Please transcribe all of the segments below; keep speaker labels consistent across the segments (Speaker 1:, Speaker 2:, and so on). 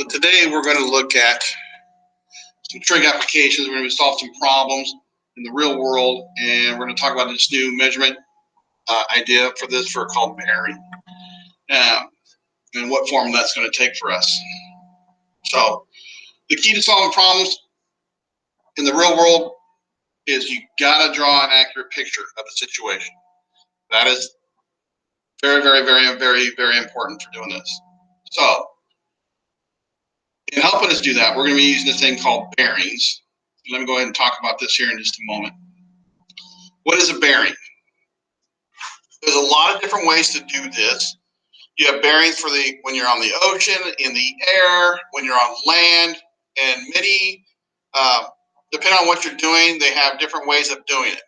Speaker 1: today we're going to look at some trig applications. We're going to solve some problems in the real world, and we're going to talk about this new measurement idea for this for called bearing, and what form that's going to take for us. So the key to solving problems in the real world is you got to draw an accurate picture of the situation. That is very, very, very, very, very important for doing this. So in helping us do that, we're going to be using this thing called bearings. Let me go ahead and talk about this here in just a moment. What is a bearing? There's a lot of different ways to do this. You have bearings for when you're on the ocean, in the air, when you're on land, and many, depending on what you're doing, they have different ways of doing it.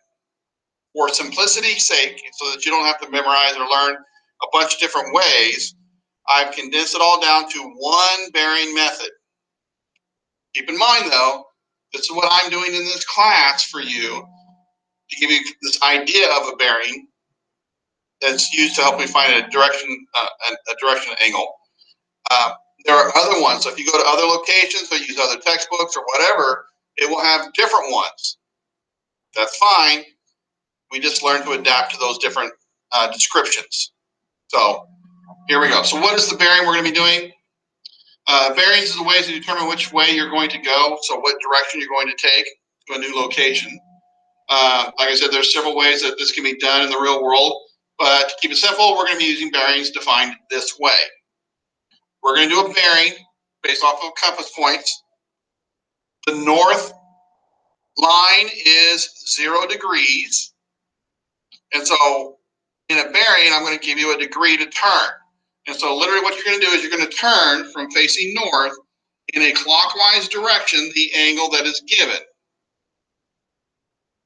Speaker 1: For simplicity's sake, so that you don't have to memorize or learn a bunch of different ways, I've condensed it all down to one bearing method. Keep in mind, though, this is what I'm doing in this class for you to give you this idea of a bearing that's used to help me find a direction angle. There are other ones. So if you go to other locations or use other textbooks or whatever, it will have different ones. That's fine. We just learn to adapt to those different descriptions. So here we go. So what is the bearing we're going to be doing? Bearings is a way to determine which way you're going to go, so what direction you're going to take to a new location. Like I said, there's several ways that this can be done in the real world, but to keep it simple, we're going to be using bearings defined this way. We're going to do a bearing based off of compass points. The north line is 0 degrees, and so in a bearing, I'm going to give you a degree to turn. And so literally what you're going to do is you're going to turn from facing north in a clockwise direction, the angle that is given.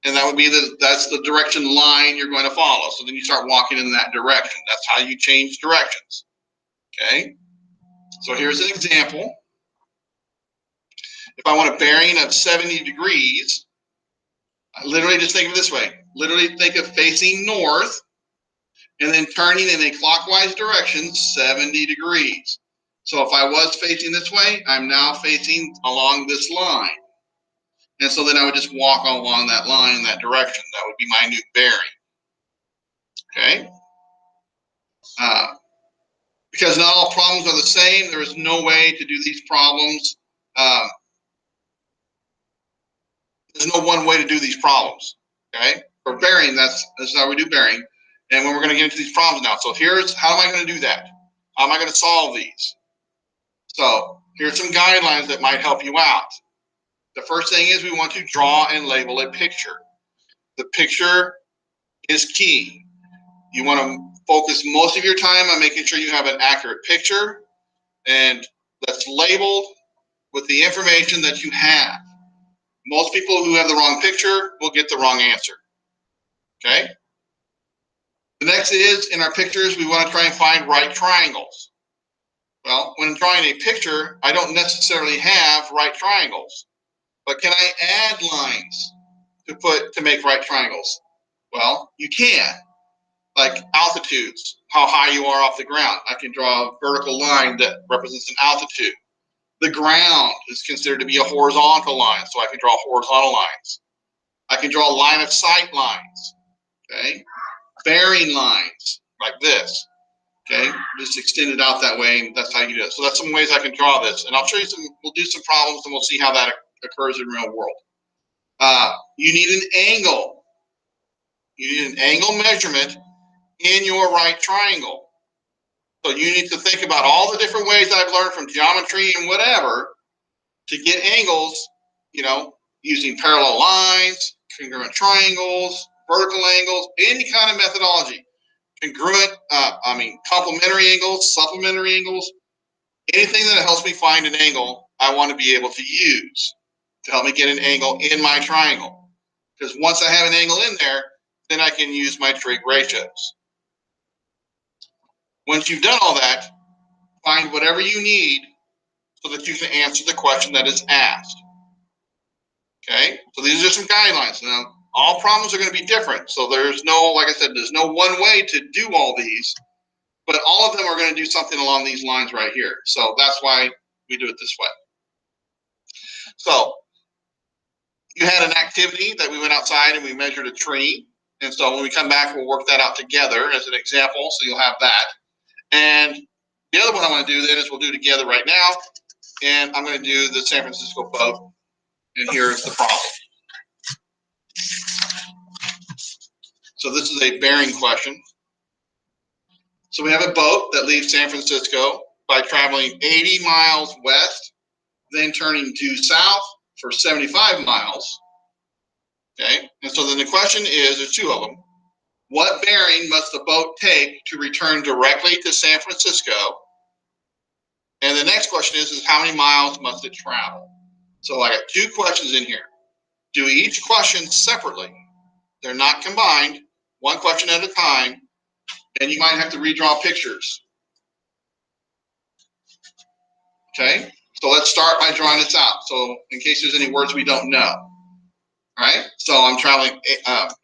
Speaker 1: And that would be that's the direction line you're going to follow. So then you start walking in that direction. That's how you change directions. Okay? So here's an example. If I want a bearing of 70 degrees, I literally just think of it this way. Literally think of facing north and then turning in a clockwise direction 70 degrees. So if I was facing this way, I'm now facing along this line. And so then I would just walk along that line in that direction. That would be my new bearing. Okay? Because not all problems are the same, there is no way to do these problems. There's no one way to do these problems. Okay? For bearing, that's how we do bearing. And when we're going to get into these problems now. So here's how am I going to do that? How am I going to solve these? So here's some guidelines that might help you out. The first thing is we want to draw and label a picture. The picture is key. You want to focus most of your time on making sure you have an accurate picture and that's labeled with the information that you have. Most people who have the wrong picture will get the wrong answer. Okay? The next is, in our pictures, we want to try and find right triangles. Well, when drawing a picture, I don't necessarily have right triangles. But can I add lines to make right triangles? Well, you can. Like altitudes, how high you are off the ground. I can draw a vertical line that represents an altitude. The ground is considered to be a horizontal line, so I can draw horizontal lines. I can draw line of sight lines. Okay? Bearing lines, like this. Okay? Just extend it out that way, and that's how you do it. So that's some ways I can draw this. And I'll show you we'll do some problems, and we'll see how that occurs in real world. You need an angle. You need an angle measurement in your right triangle. So you need to think about all the different ways I've learned from geometry and whatever to get angles, using parallel lines, congruent triangles, vertical angles, any kind of methodology. Congruent, complementary angles, supplementary angles, anything that helps me find an angle, I want to be able to use to help me get an angle in my triangle. Because once I have an angle in there, then I can use my trig ratios. Once you've done all that, find whatever you need so that you can answer the question that is asked. Okay? So these are some guidelines. Now, all problems are going to be different. So there's no, like I said, there's no one way to do all these, but all of them are going to do something along these lines right here. So that's why we do it this way. So you had an activity that we went outside and we measured a tree. And so when we come back, we'll work that out together as an example. So you'll have that. And the other one I want to do then is we'll do together right now. And I'm going to do the San Francisco boat. And here's the problem. So this is a bearing question. So we have a boat that leaves San Francisco by traveling 80 miles west, then turning due south for 75 miles. Okay, and so then the question is, there's two of them. What bearing must the boat take to return directly to San Francisco? And the next question is how many miles must it travel? So I got two questions in here. Do each question separately. They're not combined, one question at a time, and you might have to redraw pictures. Okay, so let's start by drawing this out. So in case there's any words we don't know. All right, so I'm traveling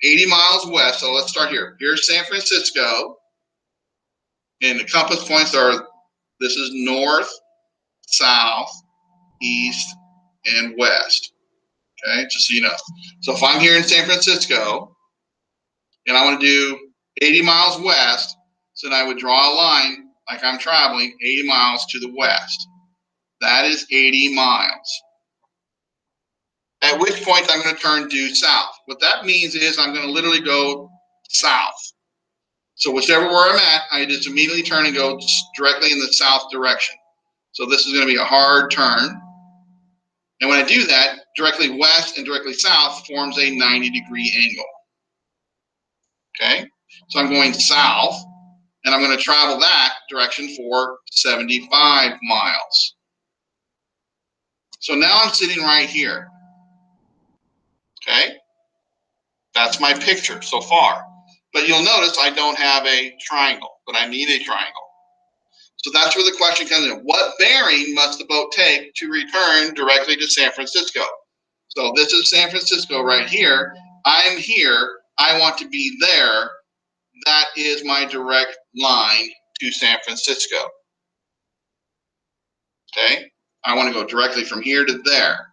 Speaker 1: 80 miles west. So let's start here. Here's San Francisco. And the compass points are, this is north, south, east, and west. Okay, just so you know. So if I'm here in San Francisco, and I want to do 80 miles west, so then I would draw a line like I'm traveling 80 miles to the west. That is 80 miles. At which point I'm going to turn due south. What that means is I'm going to literally go south. So whichever where I'm at, I just immediately turn and go directly in the south direction. So this is going to be a hard turn. And when I do that, directly west and directly south forms a 90-degree angle. Okay, so I'm going south, and I'm going to travel that direction for 75 miles. So now I'm sitting right here. Okay, that's my picture so far. But you'll notice I don't have a triangle, but I need a triangle. So that's where the question comes in. What bearing must the boat take to return directly to San Francisco? So this is San Francisco right here. I'm here. I want to be there. That is my direct line to San Francisco. Okay? I want to go directly from here to there.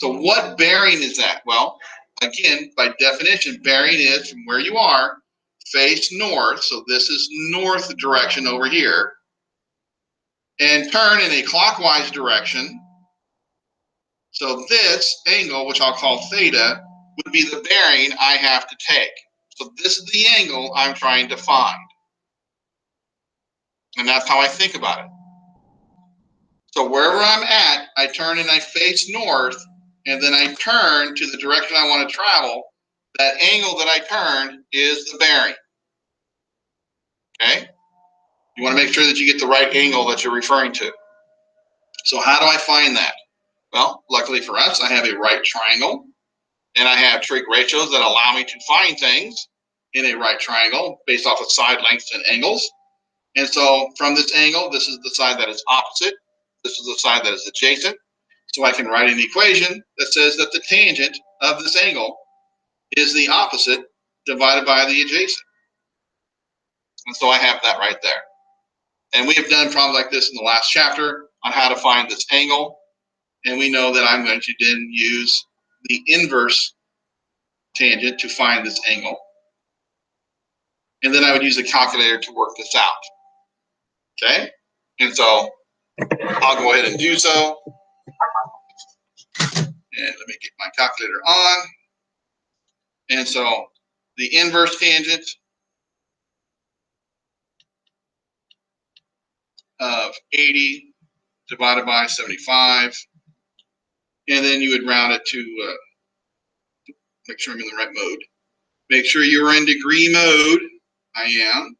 Speaker 1: So what bearing is that? Well, again, by definition, bearing is from where you are, face north. So this is north direction over here. And turn in a clockwise direction. So this angle, which I'll call theta, would be the bearing I have to take. So this is the angle I'm trying to find. And that's how I think about it. So wherever I'm at, I turn and I face north, and then I turn to the direction I want to travel. That angle that I turn is the bearing. Okay? You want to make sure that you get the right angle that you're referring to. So how do I find that? Well, luckily for us, I have a right triangle, and I have trig ratios that allow me to find things in a right triangle based off of side lengths and angles. And so from this angle, this is the side that is opposite. This is the side that is adjacent. So I can write an equation that says that the tangent of this angle is the opposite divided by the adjacent. And so I have that right there. And we have done problems like this in the last chapter on how to find this angle. And we know that I'm going to then use the inverse tangent to find this angle. And then I would use a calculator to work this out. Okay? And so I'll go ahead and do so. And let me get my calculator on. And so the inverse tangent of 80 divided by 75. And then you would round it to make sure I'm in the right mode. Make sure you're in degree mode. I am.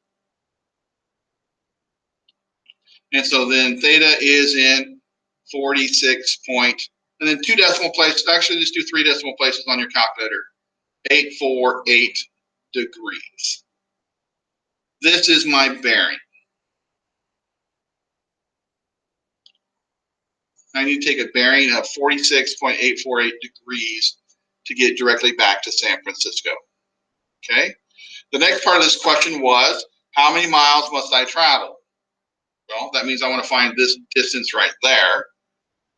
Speaker 1: And so then theta is in 46 point, and then 2 decimal places. Actually, just do 3 decimal places on your calculator. 848 degrees. This is my bearing. I need to take a bearing of 46.848 degrees to get directly back to San Francisco. Okay. The next part of this question was, how many miles must I travel? Well, that means I want to find this distance right there.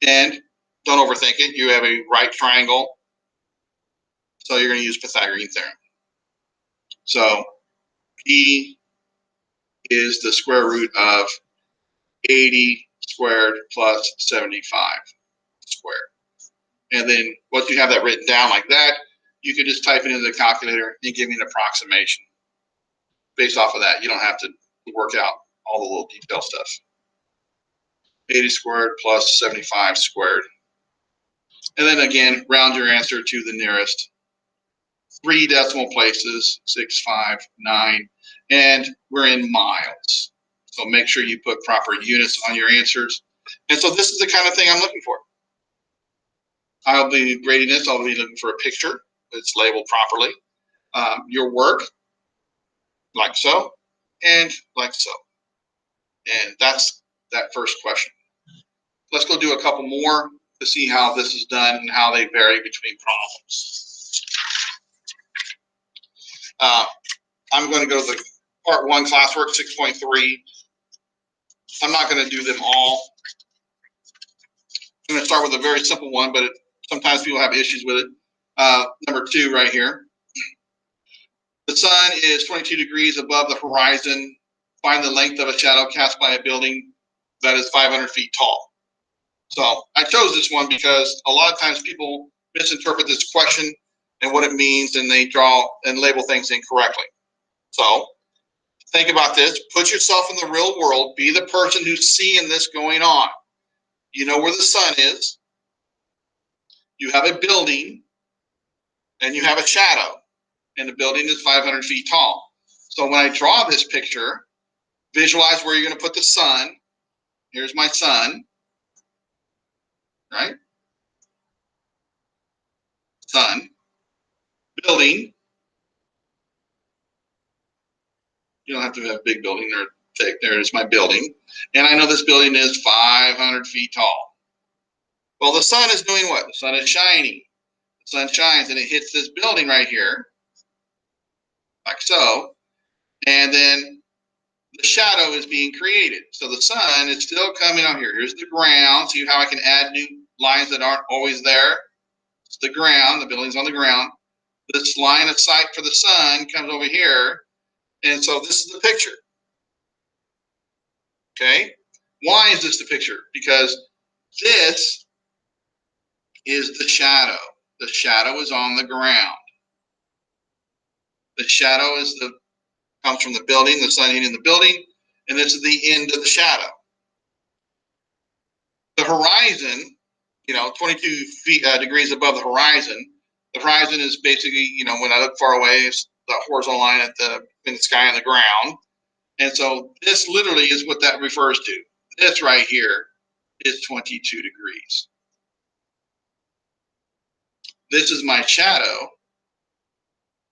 Speaker 1: And don't overthink it. You have a right triangle, so you're going to use Pythagorean theorem. So P is the square root of 80 squared plus 75 squared. And then once you have that written down like that, you can just type it into the calculator and give me an approximation based off of that. You don't have to work out all the little detail stuff. 80 squared plus 75 squared. And then again, round your answer to the nearest 3 decimal places, 659, and we're in miles. So make sure you put proper units on your answers. And so this is the kind of thing I'm looking for. I'll be grading this. I'll be looking for a picture that's labeled properly. Your work, like so, and like so. And that's that first question. Let's go do a couple more to see how this is done and how they vary between problems. I'm going to go to the part 1 classwork 6.3. I'm not going to do them all. I'm going to start with a very simple one, but sometimes people have issues with it. Number 2 right here. The sun is 22 degrees above the horizon. Find the length of a shadow cast by a building that is 500 feet tall. So I chose this one because a lot of times people misinterpret this question and what it means, and they draw and label things incorrectly. So think about this. Put yourself in the real world. Be the person who's seeing this going on. You know where the sun is. You have a building, and you have a shadow, and the building is 500 feet tall. So when I draw this picture, visualize where you're going to put the sun. Here's my sun, right? Sun. Building. You don't have to have a big building. There is my building. And I know this building is 500 feet tall. Well, the sun is doing what? The sun is shining. The sun shines and it hits this building right here, like so. And then the shadow is being created. So the sun is still coming on here. Here's the ground. See how I can add new lines that aren't always there? It's the ground. The building's on the ground. This line of sight for the sun comes over here. And so this is the picture. Okay? Why is this the picture? Because this is the shadow. The shadow is on the ground. The shadow comes from the building, the sun hitting the building, and this is the end of the shadow. The horizon, 22 degrees above the horizon. The horizon is basically, when I look far away, it's the horizontal line in the sky and the ground. And so this literally is what that refers to. This right here is 22 degrees. This is my shadow,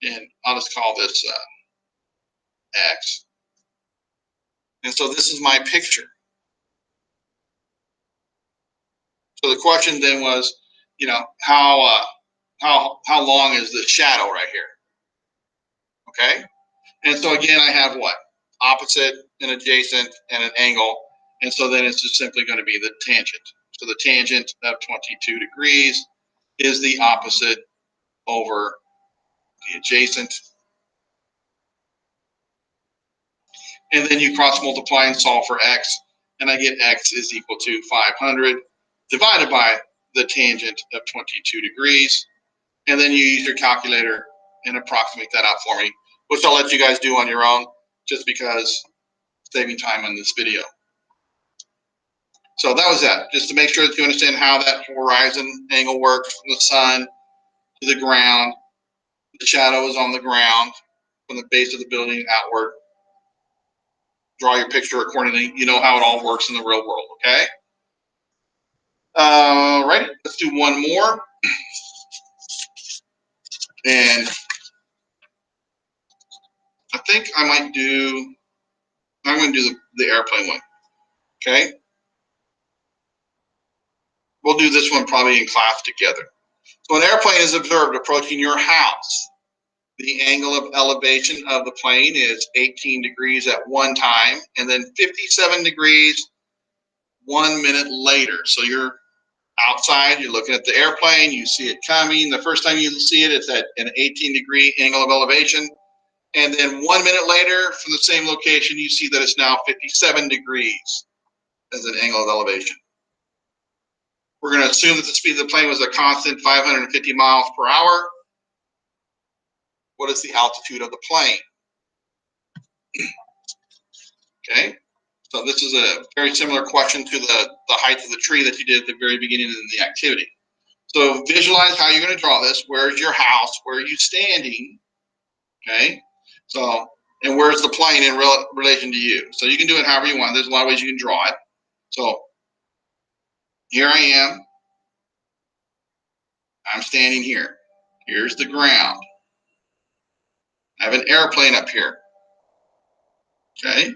Speaker 1: and I'll just call this X. And so this is my picture. So the question then was, how long is the shadow right here? Okay. And so again, I have what? Opposite and adjacent and an angle. And so then it's just simply going to be the tangent. So the tangent of 22 degrees is the opposite over the adjacent. And then you cross multiply and solve for x. And I get x is equal to 500 divided by the tangent of 22 degrees. And then you use your calculator and approximate that out for me, which I'll let you guys do on your own just because saving time on this video. So that was that, just to make sure that you understand how that horizon angle works from the sun to the ground. The shadow is on the ground from the base of the building outward. Draw your picture accordingly. You know how it all works in the real world, okay? All right, let's do one more. And I think I'm going to do the airplane one, okay? We'll do this one probably in class together. So an airplane is observed approaching your house. The angle of elevation of the plane is 18 degrees at one time, and then 57 degrees 1 minute later. So you're outside, you're looking at the airplane, you see it coming. The first time you see it, it's at an 18-degree angle of elevation. And then 1 minute later, from the same location, you see that it's now 57 degrees as an angle of elevation. We're going to assume that the speed of the plane was a constant 550 miles per hour. What is the altitude of the plane? Okay, so this is a very similar question to the height of the tree that you did at the very beginning of the activity. So visualize how you're going to draw this. Where's your house? Where are you standing? Okay, so, and where's the plane in relation to you? So you can do it however you want. There's a lot of ways you can draw it. So here I am. I'm standing here. Here's the ground. I have an airplane up here. Okay.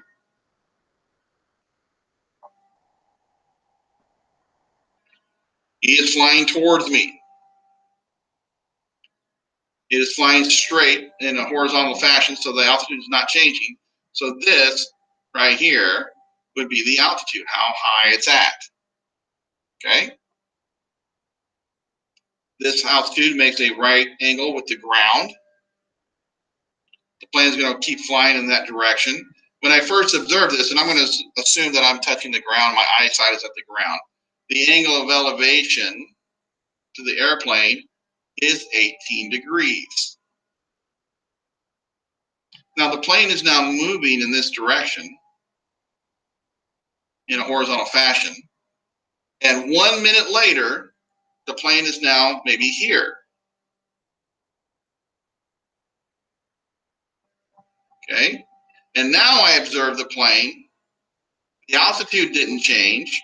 Speaker 1: He is flying towards me. It is flying straight in a horizontal fashion, so the altitude is not changing. So this right here would be the altitude, how high it's at. Okay. This altitude makes a right angle with the ground. The plane is going to keep flying in that direction. When I first observed this, and I'm going to assume that I'm touching the ground, my eyesight is at the ground, the angle of elevation to the airplane is 18 degrees. Now the plane is now moving in this direction in a horizontal fashion. And 1 minute later, the plane is now maybe here. Okay. And now I observe the plane. The altitude didn't change.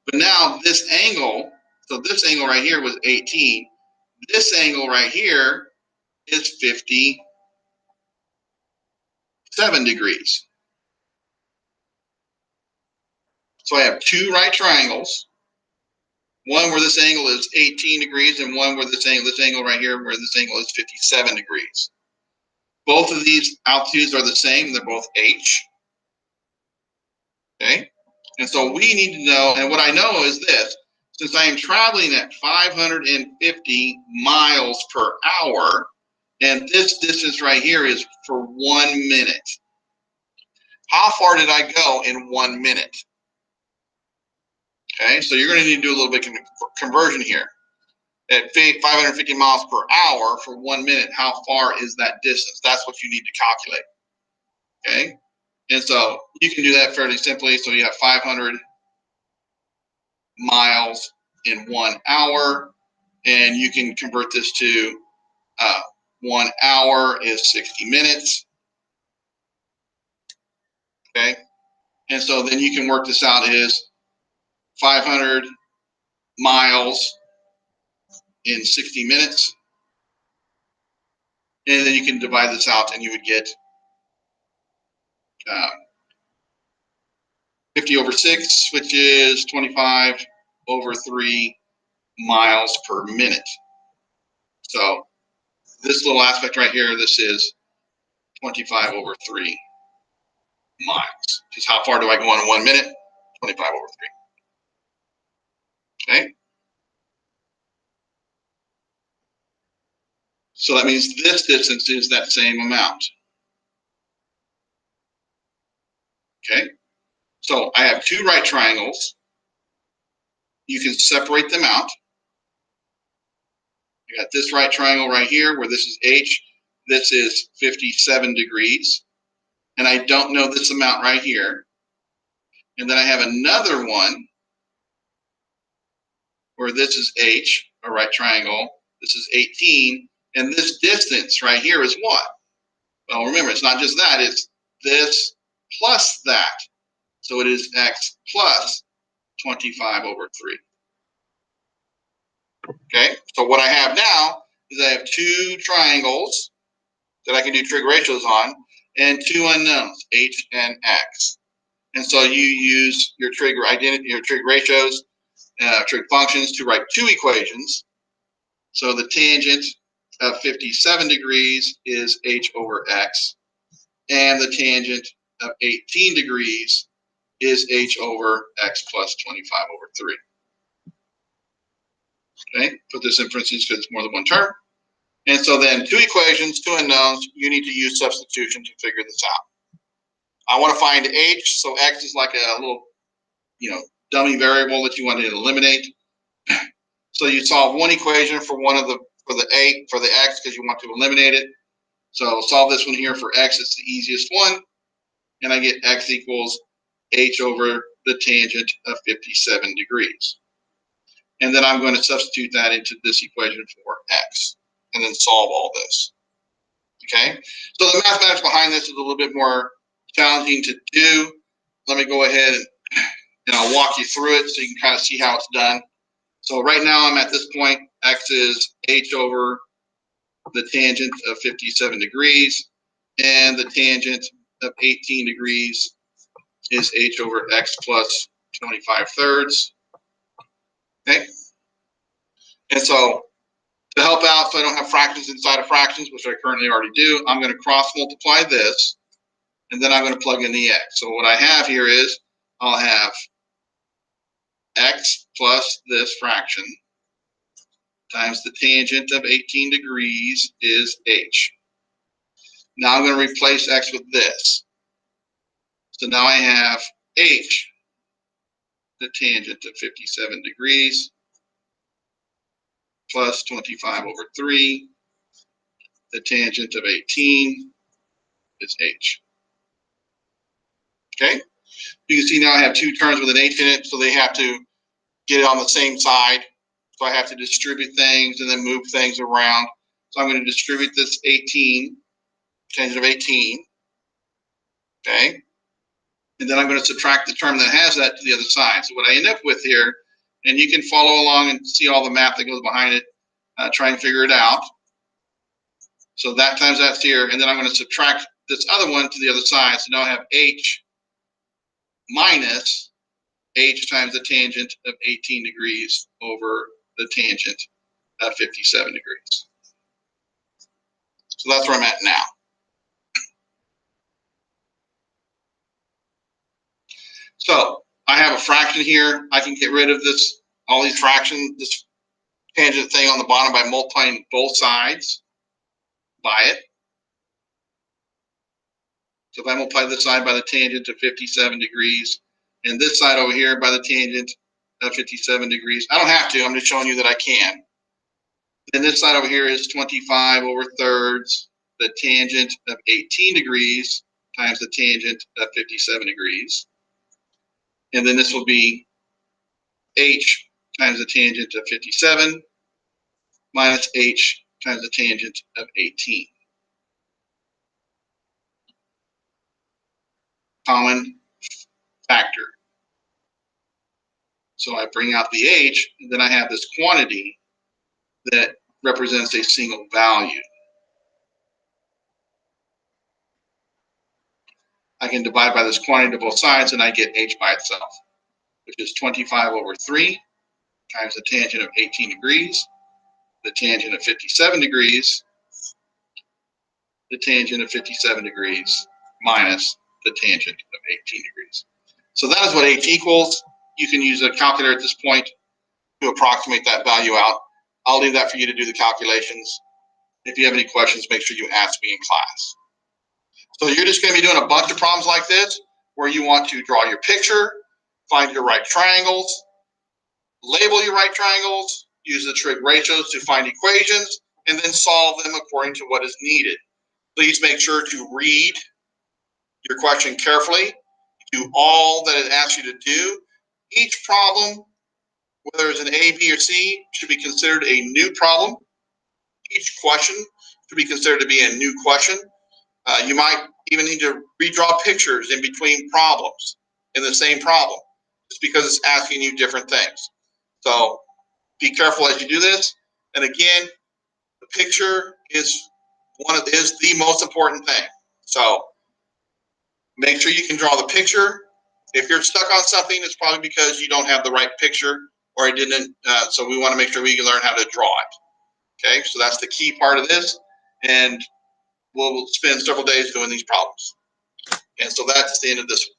Speaker 1: But now this angle, so this angle right here was 18. This angle right here is 57 degrees. So I have two right triangles. One where this angle is 18 degrees and one where this angle right here, where this angle is 57 degrees. Both of these altitudes are the same. They're both h. Okay. And so we need to know, and what I know is this, since I am traveling at 550 miles per hour, and this distance right here is for 1 minute. How far did I go in 1 minute? Okay, so you're going to need to do a little bit of conversion here. At 550 miles per hour for 1 minute, how far is that distance? That's what you need to calculate. Okay, and so you can do that fairly simply. So you have 500 miles in 1 hour, and you can convert this to 1 hour is 60 minutes. Okay, and so then you can work this out is 500 miles in 60 minutes. And then you can divide this out and you would get 50 over 6, which is 25 over 3 miles per minute. So this little aspect right here, this is 25 over 3 miles. Just how far do I go in 1 minute? 25 over 3. Okay. So that means this distance is that same amount. Okay. So I have two right triangles. You can separate them out. I got this right triangle right here where this is h. This is 57 degrees. And I don't know this amount right here. And then I have another one where this is h, a right triangle. This is 18. And this distance right here is what? Well, remember, it's not just that. It's this plus that. So it is x plus 25 over 3. Okay, so what I have now is I have two triangles that I can do trig ratios on and two unknowns, h and x. And so you use your trig ratios, trig functions to write two equations. So the tangent of 57 degrees is h over x, and the tangent of 18 degrees is h over x plus 25 over 3. Okay, put this in parentheses because it's more than one term. And so then 2 equations, 2 unknowns, you need to use substitution to figure this out. I want to find h, so x is like a little, dummy variable that you want to eliminate. So you solve one equation for the x because you want to eliminate it. So solve this one here for x, it's the easiest one. And I get x equals h over the tangent of 57 degrees. And then I'm going to substitute that into this equation for x and then solve all this. Okay, so the mathematics behind this is a little bit more challenging to do. Let me go ahead and I'll walk you through it so you can kind of see how it's done. So right now I'm at this point, x is h over the tangent of 57 degrees, and the tangent of 18 degrees is h over x plus 25 thirds. Okay, and so to help out so I don't have fractions inside of fractions, which I currently already do, I'm going to cross multiply this, and then I'm going to plug in the x. So what I have here is I'll have x plus this fraction times the tangent of 18 degrees is h. Now I'm going to replace x with this. So now I have h, the tangent of 57 degrees, plus 25 over 3. The tangent of 18 is h. Okay? You can see now I have 2 terms with an h in it, so they have to get it on the same side. So I have to distribute things and then move things around. So I'm going to distribute this 18, tangent of 18. Okay? And then I'm going to subtract the term that has that to the other side. So what I end up with here, and you can follow along and see all the math that goes behind it, try and figure it out. So that times that's here, and then I'm going to subtract this other one to the other side. So now I have h minus h times the tangent of 18 degrees over the tangent of 57 degrees. So that's where I'm at now. So I have a fraction here. I can get rid of this, all these fractions, this tangent thing on the bottom by multiplying both sides by it. So if I multiply this side by the tangent of 57 degrees, and this side over here by the tangent of 57 degrees, I don't have to, I'm just showing you that I can. Then this side over here is 25 over thirds, the tangent of 18 degrees times the tangent of 57 degrees. And then this will be h times the tangent of 57 minus h times the tangent of 18. Common factor. So I bring out the h, and then I have this quantity that represents a single value. I can divide by this quantity to both sides, and I get h by itself, which is 25 over 3 times the tangent of 18 degrees, the tangent of 57 degrees, the tangent of 57 degrees minus the tangent of 18 degrees. So that is what h equals. You can use a calculator at this point to approximate that value out. I'll leave that for you to do the calculations. If you have any questions, make sure you ask me in class. So you're just going to be doing a bunch of problems like this where you want to draw your picture, find your right triangles, label your right triangles, use the trig ratios to find equations, and then solve them according to what is needed. Please make sure to read your question carefully. Do all that it asks you to do. Each problem, whether it's an A, B, or C, should be considered a new problem. Each question should be considered to be a new question. You might even need to redraw pictures in between problems in the same problem, just because it's asking you different things. So be careful as you do this. And again, the picture is the most important thing. So make sure you can draw the picture. If you're stuck on something, it's probably because you don't have the right picture or it didn't. So we want to make sure we can learn how to draw it. Okay, so that's the key part of this. And we'll spend several days doing these problems. And so that's the end of this one.